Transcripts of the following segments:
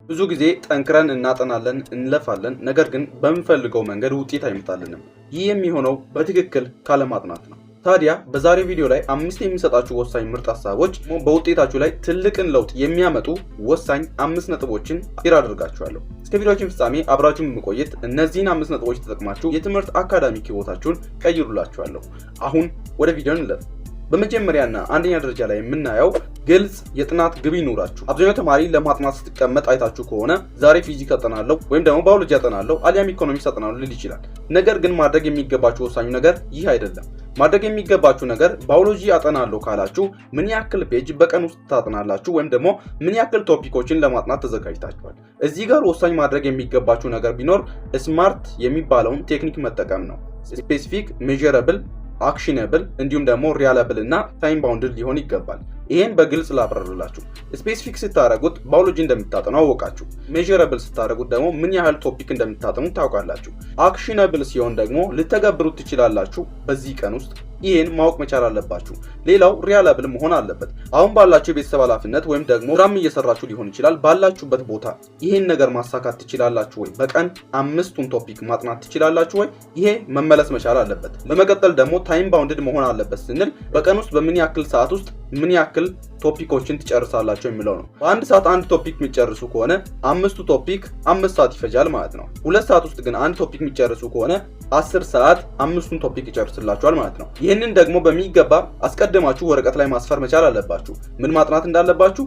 ብዙ ጊዜ ጠንክረን እናጠናለን እንለፋለን፣ ነገር ግን በምንፈልገው መንገድ ውጤት አይመጣልንም። ይህ የሚሆነው በትክክል ካለማጥናት ነው። ታዲያ በዛሬው ቪዲዮ ላይ 5 የሚሰጣችሁ ወሳኝ ምርጥ ሐሳቦች በውጤታችሁ ላይ ትልቅን ለውጥ የሚያመጡ ወሳኝ 5 ነጥቦችን ሼር አድርጋችኋለሁ። እስከ ቪዲዮአችን ፍጻሜ አብራችሁን በመቆየት እነዚህን 5 ነጥቦች ተጠቅማችሁ የትምህርት አካዳሚክ ህይወታችሁን ቀይሩላችኋለሁ። አሁን ወደ ቪዲዮ እንለፍ። በመጀመሪያና አንደኛ ደረጃ ላይ የምናየው ግልጽ የጥናት ግብ ይኑራችሁ። አብዛኛው ተማሪ ለማጥናት ስትቀመጥ አይታችሁ ከሆነ ዛሬ ፊዚክስ አጠናለሁ ወይም ደግሞ ባዮሎጂ አጠናለሁ አሊያም ኢኮኖሚክስ አጠናለሁ ሊል ይችላል። ነገር ግን ማድረግ የሚገባችሁ ወሳኙ ነገር ይህ አይደለም። ማድረግ የሚገባችሁ ነገር ባዮሎጂ አጠናለሁ ካላችሁ ምን ያክል ፔጅ በቀን ውስጥ ታጠናላችሁ ወይም ደግሞ ምን ያክል ቶፒኮችን ለማጥናት ተዘጋጅታችኋል። እዚህ ጋር ወሳኝ ማድረግ የሚገባችሁ ነገር ቢኖር ስማርት የሚባለውን ቴክኒክ መጠቀም ነው። ስፔሲፊክ፣ ሜዠረብል፣ አክሽነብል እንዲሁም ደግሞ ሪላየብል እና ታይም ባውንድድ ሊሆን ይገባል። ይሄን በግልጽ ላብራራላችሁ። ስፔሲፊክ ስታደርጉት ባዮሎጂ እንደምታጠኑ አወቃችሁ። ሜዠረብል ስታደርጉት ደግሞ ምን ያህል ቶፒክ እንደምታጠኑ ታውቃላችሁ። አክሽነብል ሲሆን ደግሞ ልተገብሩት ትችላላችሁ በዚህ ቀን ውስጥ። ይሄን ማወቅ መቻል አለባችሁ። ሌላው ሪላየብል መሆን አለበት። አሁን ባላችሁ የቤተሰብ ኃላፊነት ወይም ደግሞ ስራም እየሰራችሁ ሊሆን ይችላል። ባላችሁበት ቦታ ይሄን ነገር ማሳካት ትችላላችሁ ወይ? በቀን 5ቱን ቶፒክ ማጥናት ትችላላችሁ ወይ? ይሄ መመለስ መቻል አለበት። በመቀጠል ደግሞ ታይም ባውንድድ መሆን አለበት ስንል በቀን ውስጥ በምን ያክል ሰዓት ውስጥ ምን ያክል ቶፒኮችን ትጨርሳላችሁ የሚለው ነው። በአንድ ሰዓት አንድ ቶፒክ የሚጨርሱ ከሆነ 5ቱ ቶፒክ 5 ሰዓት ይፈጃል ማለት ነው። 2 ሰዓት ውስጥ ግን አንድ ቶፒክ የሚጨርሱ ከሆነ 10 ሰዓት 5ቱን ቶፒክ ይጨርስላችኋል ማለት ነው። ይህንን ደግሞ በሚገባ አስቀድማችሁ ወረቀት ላይ ማስፈር መቻል አለባችሁ። ምን ማጥናት እንዳለባችሁ፣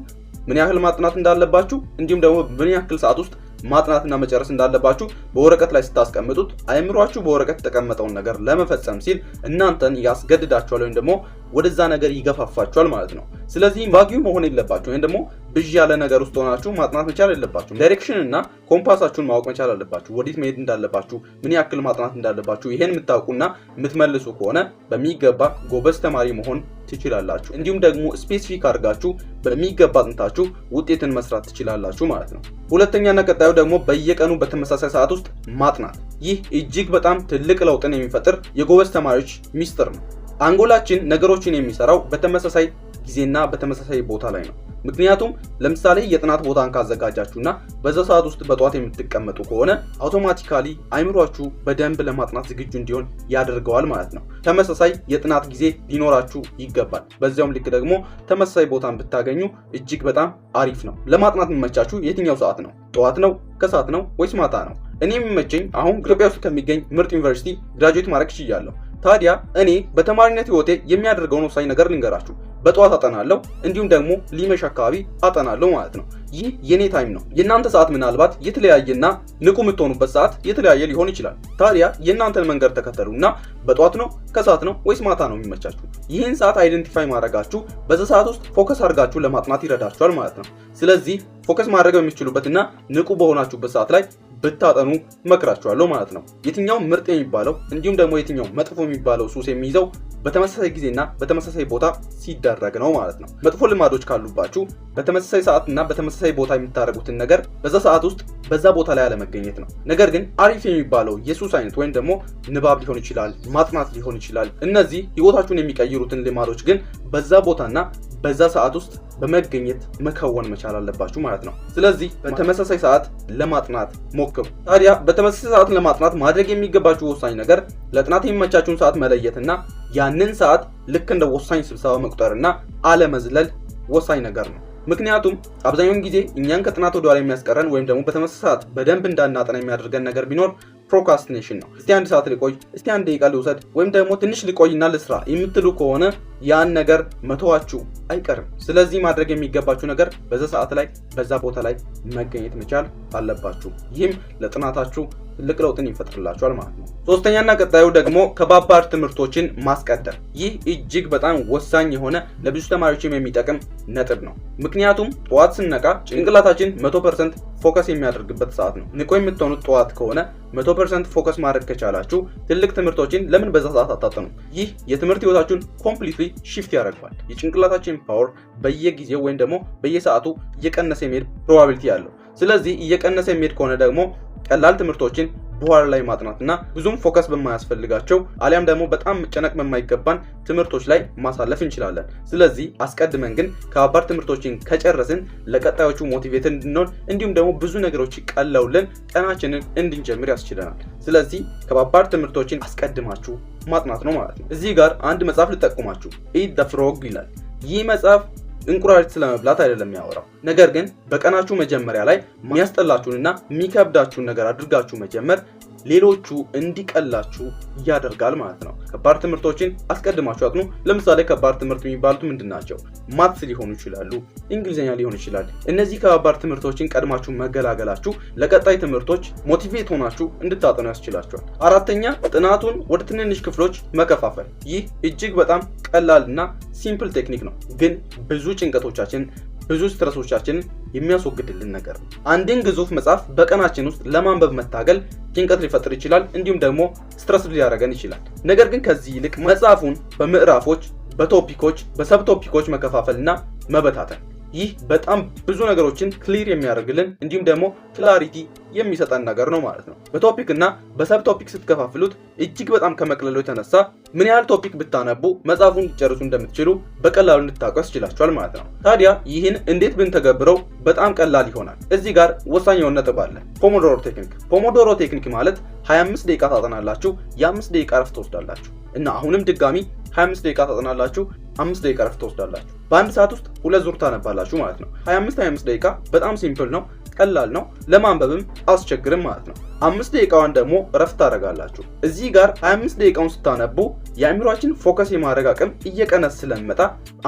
ምን ያህል ማጥናት እንዳለባችሁ እንዲሁም ደግሞ ምን ያክል ሰዓት ውስጥ ማጥናትና መጨረስ እንዳለባችሁ በወረቀት ላይ ስታስቀምጡት አይምሯችሁ በወረቀት የተቀመጠውን ነገር ለመፈጸም ሲል እናንተን ያስገድዳችኋል ወይም ደግሞ ወደዛ ነገር ይገፋፋችኋል ማለት ነው። ስለዚህ ቫጊዩ መሆን የለባችሁ ወይም ደግሞ ብዥ ያለ ነገር ውስጥ ሆናችሁ ማጥናት መቻል የለባችሁ። ዳይሬክሽን እና ኮምፓሳችሁን ማወቅ መቻል አለባችሁ። ወዴት መሄድ እንዳለባችሁ፣ ምን ያክል ማጥናት እንዳለባችሁ ይሄን የምታውቁና የምትመልሱ ከሆነ በሚገባ ጎበዝ ተማሪ መሆን ትችላላችሁ። እንዲሁም ደግሞ ስፔሲፊክ አድርጋችሁ በሚገባ አጥንታችሁ ውጤትን መስራት ትችላላችሁ ማለት ነው። ሁለተኛና ቀጣዩ ደግሞ በየቀኑ በተመሳሳይ ሰዓት ውስጥ ማጥናት። ይህ እጅግ በጣም ትልቅ ለውጥን የሚፈጥር የጎበዝ ተማሪዎች ሚስጥር ነው። አንጎላችን ነገሮችን የሚሰራው በተመሳሳይ ጊዜና በተመሳሳይ ቦታ ላይ ነው። ምክንያቱም ለምሳሌ የጥናት ቦታን ካዘጋጃችሁና በዛ ሰዓት ውስጥ በጧት የምትቀመጡ ከሆነ አውቶማቲካሊ አይምሯችሁ በደንብ ለማጥናት ዝግጁ እንዲሆን ያደርገዋል ማለት ነው። ተመሳሳይ የጥናት ጊዜ ሊኖራችሁ ይገባል። በዚያውም ልክ ደግሞ ተመሳሳይ ቦታን ብታገኙ እጅግ በጣም አሪፍ ነው። ለማጥናት የሚመቻችሁ የትኛው ሰዓት ነው? ጠዋት ነው? ከሰዓት ነው? ወይስ ማታ ነው? እኔ የሚመቸኝ አሁን ኢትዮጵያ ውስጥ ከሚገኝ ምርጥ ዩኒቨርሲቲ ግራጁዌት ማድረግ ችያለሁ። ታዲያ እኔ በተማሪነት ህይወቴ የሚያደርገውን ወሳኝ ነገር ልንገራችሁ። በጠዋት አጠናለሁ እንዲሁም ደግሞ ሊመሽ አካባቢ አጠናለሁ ማለት ነው። ይህ የኔ ታይም ነው። የእናንተ ሰዓት ምናልባት የተለያየና ንቁ የምትሆኑበት ሰዓት የተለያየ ሊሆን ይችላል። ታዲያ የእናንተን መንገድ ተከተሉና በጠዋት ነው ከሰዓት ነው ወይስ ማታ ነው የሚመቻችሁ? ይህን ሰዓት አይደንቲፋይ ማድረጋችሁ በዛ ሰዓት ውስጥ ፎከስ አድርጋችሁ ለማጥናት ይረዳችኋል ማለት ነው። ስለዚህ ፎከስ ማድረግ በሚችሉበትና ንቁ በሆናችሁበት ሰዓት ላይ ብታጠኑ መክራችኋለሁ ማለት ነው። የትኛው ምርጥ የሚባለው እንዲሁም ደግሞ የትኛው መጥፎ የሚባለው ሱስ የሚይዘው በተመሳሳይ ጊዜና በተመሳሳይ ቦታ ሲደረግ ነው ማለት ነው። መጥፎ ልማዶች ካሉባችሁ በተመሳሳይ ሰዓትና በተመሳሳይ ቦታ የምታደርጉትን ነገር በዛ ሰዓት ውስጥ በዛ ቦታ ላይ አለመገኘት ነው። ነገር ግን አሪፍ የሚባለው የሱስ አይነት ወይም ደግሞ ንባብ ሊሆን ይችላል፣ ማጥናት ሊሆን ይችላል። እነዚህ ህይወታችሁን የሚቀይሩትን ልማዶች ግን በዛ ቦታና በዛ ሰዓት ውስጥ በመገኘት መከወን መቻል አለባችሁ ማለት ነው። ስለዚህ በተመሳሳይ ሰዓት ለማጥናት ሞክሩ። ታዲያ በተመሳሳይ ሰዓት ለማጥናት ማድረግ የሚገባችሁ ወሳኝ ነገር ለጥናት የሚመቻችሁን ሰዓት መለየትና ያንን ሰዓት ልክ እንደ ወሳኝ ስብሰባ መቁጠርና አለመዝለል ወሳኝ ነገር ነው። ምክንያቱም አብዛኛውን ጊዜ እኛን ከጥናት ወደ ኋላ የሚያስቀረን ወይም ደግሞ በተመሳሳይ ሰዓት በደንብ እንዳናጠና የሚያደርገን ነገር ቢኖር ፕሮክራስቲኔሽን ነው። እስቲ 1 ሰዓት ልቆይ፣ እስቲ 1 ደቂቃ ልውሰድ ወይም ደግሞ ትንሽ ልቆይና ልስራ የምትሉ ከሆነ ያን ነገር መተዋችሁ አይቀርም። ስለዚህ ማድረግ የሚገባችሁ ነገር በዛ ሰዓት ላይ በዛ ቦታ ላይ መገኘት መቻል አለባችሁ። ይህም ለጥናታችሁ ትልቅ ለውጥን ይፈጥርላችኋል ማለት ነው። ሶስተኛና ቀጣዩ ደግሞ ከባባድ ትምህርቶችን ማስቀደም። ይህ እጅግ በጣም ወሳኝ የሆነ ለብዙ ተማሪዎችም የሚጠቅም ነጥብ ነው። ምክንያቱም ጠዋት ስንነቃ ጭንቅላታችን 100% ፎከስ የሚያደርግበት ሰዓት ነው። ንቆ የምትሆኑት ጠዋት ከሆነ 100% ፎከስ ማድረግ ከቻላችሁ ትልቅ ትምህርቶችን ለምን በዛ ሰዓት አታጠኑም? ይህ የትምህርት ህይወታችሁን ኮምፕሊትሊ shift ያደርጋል። የጭንቅላታችን ፓወር በየጊዜው ወይም ደግሞ በየሰዓቱ እየቀነሰ የሚሄድ ፕሮባቢሊቲ አለው። ስለዚህ እየቀነሰ የሚሄድ ከሆነ ደግሞ ቀላል ትምህርቶችን በኋላ ላይ ማጥናትና ብዙም ፎከስ በማያስፈልጋቸው አሊያም ደግሞ በጣም መጨነቅ በማይገባን ትምህርቶች ላይ ማሳለፍ እንችላለን። ስለዚህ አስቀድመን ግን ከባባድ ትምህርቶችን ከጨረስን ለቀጣዮቹ ሞቲቬት እንድንሆን እንዲሁም ደግሞ ብዙ ነገሮች ቀለውልን ቀናችንን እንድንጀምር ያስችለናል። ስለዚህ ከባባድ ትምህርቶችን አስቀድማችሁ ማጥናት ነው ማለት ነው። እዚህ ጋር አንድ መጽሐፍ ልጠቁማችሁ፣ ኢት ዘ ፍሮግ ይላል። ይህ መጽሐፍ እንቁራሪት ስለመብላት አይደለም የሚያወራው። ነገር ግን በቀናችሁ መጀመሪያ ላይ የሚያስጠላችሁንና የሚከብዳችሁን ነገር አድርጋችሁ መጀመር ሌሎቹ እንዲቀላችሁ ያደርጋል ማለት ነው። ከባድ ትምህርቶችን አስቀድማችሁ አጥኑ። ለምሳሌ ከባድ ትምህርት የሚባሉት ምንድናቸው? ማትስ ሊሆኑ ይችላሉ፣ እንግሊዝኛ ሊሆን ይችላል። እነዚህ ከባድ ትምህርቶችን ቀድማችሁ መገላገላችሁ ለቀጣይ ትምህርቶች ሞቲቬት ሆናችሁ እንድታጠኑ ያስችላችኋል። አራተኛ ጥናቱን ወደ ትንንሽ ክፍሎች መከፋፈል። ይህ እጅግ በጣም ቀላልና ሲምፕል ቴክኒክ ነው፣ ግን ብዙ ጭንቀቶቻችን ብዙ ስትረሶቻችንን የሚያስወግድልን ነገር ነው። አንድን ግዙፍ መጽሐፍ በቀናችን ውስጥ ለማንበብ መታገል ጭንቀት ሊፈጥር ይችላል፣ እንዲሁም ደግሞ ስትረስ ሊያደርገን ይችላል። ነገር ግን ከዚህ ይልቅ መጽሐፉን በምዕራፎች፣ በቶፒኮች፣ በሰብ ቶፒኮች መከፋፈልና መበታተን ይህ በጣም ብዙ ነገሮችን ክሊር የሚያደርግልን እንዲሁም ደግሞ ክላሪቲ የሚሰጠን ነገር ነው ማለት ነው። በቶፒክ እና በሰብ ቶፒክ ስትከፋፍሉት እጅግ በጣም ከመቅለሉ የተነሳ ምን ያህል ቶፒክ ብታነቡ መጽሐፉን ሊጨርሱ እንደምትችሉ በቀላሉ እንድታውቁ ያስችላችኋል ማለት ነው። ታዲያ ይህን እንዴት ብንተገብረው በጣም ቀላል ይሆናል? እዚህ ጋር ወሳኝ የሆነ ነጥብ አለ። ፖሞዶሮ ቴክኒክ። ፖሞዶሮ ቴክኒክ ማለት 25 ደቂቃ ታጠናላችሁ፣ የ5 ደቂቃ እረፍት ትወስዳላችሁ እና አሁንም ድጋሚ 25 ደቂቃ ታጠናላችሁ፣ 5 ደቂቃ እረፍት ትወስዳላችሁ። በአንድ ሰዓት ውስጥ 2 ዙር ታነባላችሁ ማለት ነው። 25 ደቂቃ በጣም ሲምፕል ነው፣ ቀላል ነው፣ ለማንበብም አስቸግርም ማለት ነው። 5 ደቂቃዋን ደግሞ እረፍት ታደርጋላችሁ። እዚህ ጋር 25 ደቂቃውን ስታነቡ የአእምሯችን ፎከስ የማድረግ አቅም እየቀነሰ ስለሚመጣ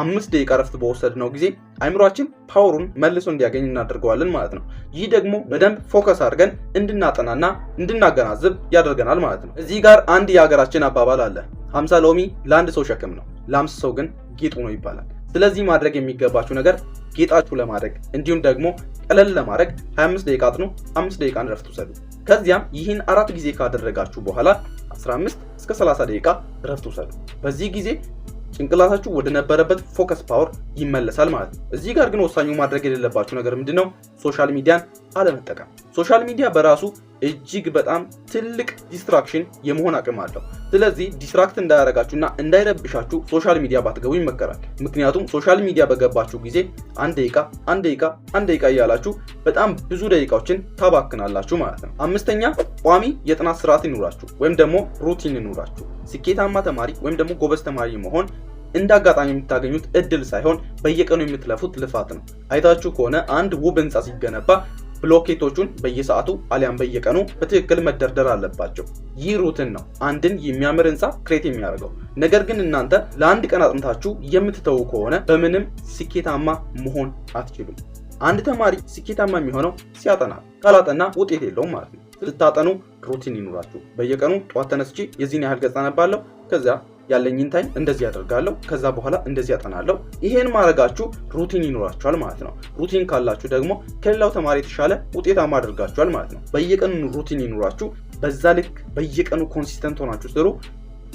5 ደቂቃ እረፍት በወሰድነው ጊዜ አእምሯችን ፓወሩን መልሶ እንዲያገኝ እናደርገዋለን ማለት ነው። ይህ ደግሞ በደንብ ፎከስ አድርገን እንድናጠናና እንድናገናዝብ ያደርገናል ማለት ነው። እዚህ ጋር አንድ የሀገራችን አባባል አለ፣ 50 ሎሚ ለአንድ ሰው ሸክም ነው፣ ለ50 ሰው ግን ጌጡ ነው ይባላል። ስለዚህ ማድረግ የሚገባችሁ ነገር ጌጣችሁ ለማድረግ እንዲሁም ደግሞ ቀለል ለማድረግ 25 ደቂቃ አጥኑ፣ 5 ደቂቃ እረፍት ውሰዱ። ከዚያም ይህን 4 ጊዜ ካደረጋችሁ በኋላ 15 እስከ 30 ደቂቃ እረፍት ውሰዱ። በዚህ ጊዜ ጭንቅላታችሁ ወደ ነበረበት ፎከስ ፓወር ይመለሳል ማለት ነው። እዚህ ጋር ግን ወሳኙ ማድረግ የሌለባችሁ ነገር ምንድነው? ሶሻል ሚዲያን አለመጠቀም። ሶሻል ሚዲያ በራሱ እጅግ በጣም ትልቅ ዲስትራክሽን የመሆን አቅም አለው። ስለዚህ ዲስትራክት እንዳያረጋችሁና እንዳይረብሻችሁ ሶሻል ሚዲያ ባትገቡ ይመከራል። ምክንያቱም ሶሻል ሚዲያ በገባችሁ ጊዜ 1 ደቂቃ እያላችሁ በጣም ብዙ ደቂቃዎችን ታባክናላችሁ ማለት ነው። 5ኛ ቋሚ የጥናት ስርዓት ይኑራችሁ ወይም ደግሞ ሩቲን ይኑራችሁ። ስኬታማ ተማሪ ወይም ደግሞ ጎበዝ ተማሪ መሆን እንደ አጋጣሚ የምታገኙት እድል ሳይሆን በየቀኑ የምትለፉት ልፋት ነው። አይታችሁ ከሆነ አንድ ውብ ህንፃ ሲገነባ ብሎኬቶቹን በየሰዓቱ አሊያም በየቀኑ በትክክል መደርደር አለባቸው። ይህ ሩትን ነው አንድን የሚያምር ህንፃ ክሬት የሚያደርገው። ነገር ግን እናንተ ለአንድ ቀን አጥንታችሁ የምትተው ከሆነ በምንም ስኬታማ መሆን አትችሉም። አንድ ተማሪ ስኬታማ የሚሆነው ሲያጠና፣ ካላጠና ውጤት የለውም ማለት ነው። ስታጠኑ ሩቲን ይኑራችሁ። በየቀኑ ጠዋት ተነስቼ የዚህን ያህል ገጽ አነባለሁ፣ ከዚያ ያለኝን ታይም እንደዚህ አደርጋለሁ፣ ከዛ በኋላ እንደዚህ አጠናለሁ። ይሄን ማድረጋችሁ ሩቲን ይኖራችኋል ማለት ነው። ሩቲን ካላችሁ ደግሞ ከሌላው ተማሪ የተሻለ ውጤታማ አድርጋችኋል ማለት ነው። በየቀኑ ሩቲን ይኖራችሁ። በዛ ልክ በየቀኑ ኮንሲስተንት ሆናችሁ ስሩ።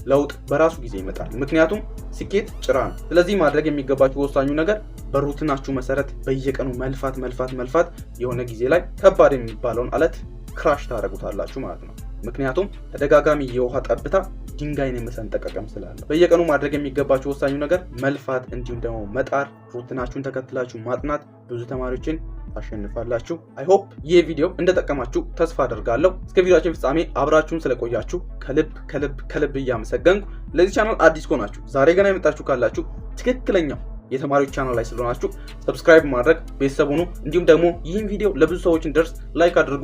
ለውጥ በራሱ ጊዜ ይመጣል። ምክንያቱም ስኬት ጭራ ነው። ስለዚህ ማድረግ የሚገባችሁ ወሳኙ ነገር በሩቲናችሁ መሰረት በየቀኑ መልፋት የሆነ ጊዜ ላይ ከባድ የሚባለውን አለት ክራሽ ታደርጉታላችሁ ማለት ነው። ምክንያቱም ተደጋጋሚ የውሃ ጠብታ ድንጋይን የመሰንጠቅ አቅም ስላለው በየቀኑ ማድረግ የሚገባችሁ ወሳኙ ነገር መልፋት እንዲሁም ደግሞ መጣር፣ ሩቲናችሁን ተከትላችሁ ማጥናት። ብዙ ተማሪዎችን ታሸንፋላችሁ። አይ ሆፕ ይህ ቪዲዮ እንደጠቀማችሁ ተስፋ አደርጋለሁ። እስከ ቪዲዮአችን ፍጻሜ አብራችሁን ስለቆያችሁ ከልብ እያመሰገንኩ፣ ለዚህ ቻናል አዲስ ከሆናችሁ ዛሬ ገና የመጣችሁ ካላችሁ ትክክለኛው የተማሪዎች ቻናል ላይ ስለሆናችሁ ሰብስክራይብ ማድረግ ቤተሰብ ሁኑ። እንዲሁም ደግሞ ይህን ቪዲዮ ለብዙ ሰዎች እንዲደርስ ላይክ አድርጉ።